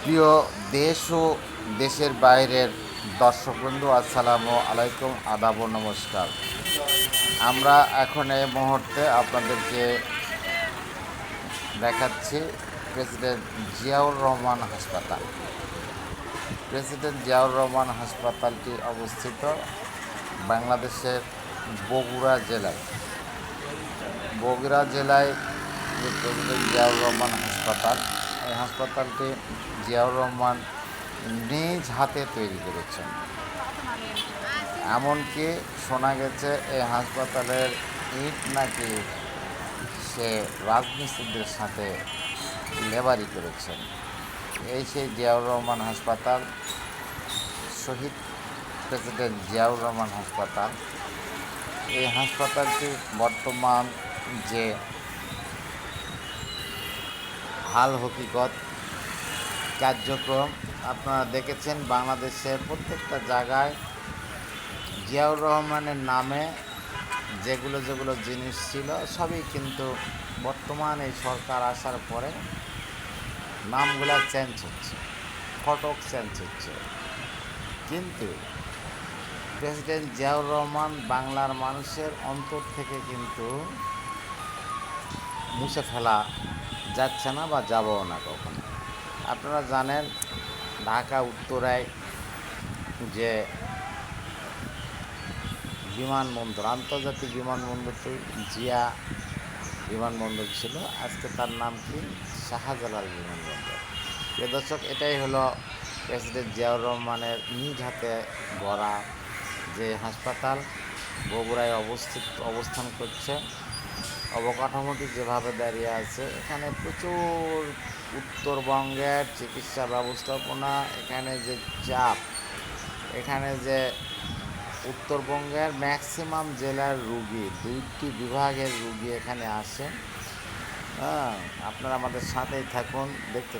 প্রিয় দেশ ও দেশের বাইরের দর্শকবৃন্দু, আসসালামু আলাইকুম, আদাব ও নমস্কার। আমরা এখন এই মুহূর্তে আপনাদেরকে দেখাচ্ছি প্রেসিডেন্ট জিয়াউর রহমান হাসপাতাল। প্রেসিডেন্ট জিয়াউর রহমান হাসপাতালটি অবস্থিত বাংলাদেশের বগুড়া জেলায়। বগুড়া জেলায় যে প্রেসিডেন্ট জিয়াউর রহমান হাসপাতাল, এই হাসপাতালটি জিয়াউর রহমান নিজ হাতে তৈরি করেছেন। এমনকি শোনা গেছে এই হাসপাতালের ইট নাকি সে রাজমিস্ত্রিদের সাথে লেবারি করেছেন। এই সেই জিয়াউর রহমান হাসপাতাল, শহীদ প্রেসিডেন্ট জিয়াউর রহমান হাসপাতাল। এই হাসপাতালটি বর্তমান যে হাল হকিকত কার্যক্রম আপনারা দেখেছেন, বাংলাদেশের প্রত্যেকটা জায়গায় জিয়াউর রহমানের নামে যেগুলো জিনিস ছিল সবই কিন্তু বর্তমান এই সরকার আসার পরে নামগুলো চেঞ্জ হচ্ছে, ফটক চেঞ্জ হচ্ছে। কিন্তু প্রেসিডেন্ট জিয়াউর রহমান বাংলার মানুষের অন্তর থেকে কিন্তু মুছে ফেলা যাচ্ছে না বা যাবও না কখনো। আপনারা জানেন ঢাকা উত্তরায় যে বিমানবন্দর, আন্তর্জাতিক বিমানবন্দরটি জিয়া বিমানবন্দর ছিল, আজকে তার নাম কি শাহজালাল বিমানবন্দর। প্রিয় দর্শক, এটাই হলো প্রেসিডেন্ট জিয়াউর রহমানের নিজ হাতে গড়া যে হাসপাতাল বগুড়ায় অবস্থান করছে। অবকাঠামোটি যেভাবে দাঁড়িয়ে আছে, এখানে প্রচুর উত্তরবঙ্গের চিকিৎসা ব্যবস্থাপনা, এখানে যে চাপ, এখানে যে উত্তরবঙ্গের ম্যাক্সিমাম জেলার রুগী, 2টি বিভাগের রুগী এখানে আসে। আপনারা আমাদের সাথেই থাকুন, দেখতে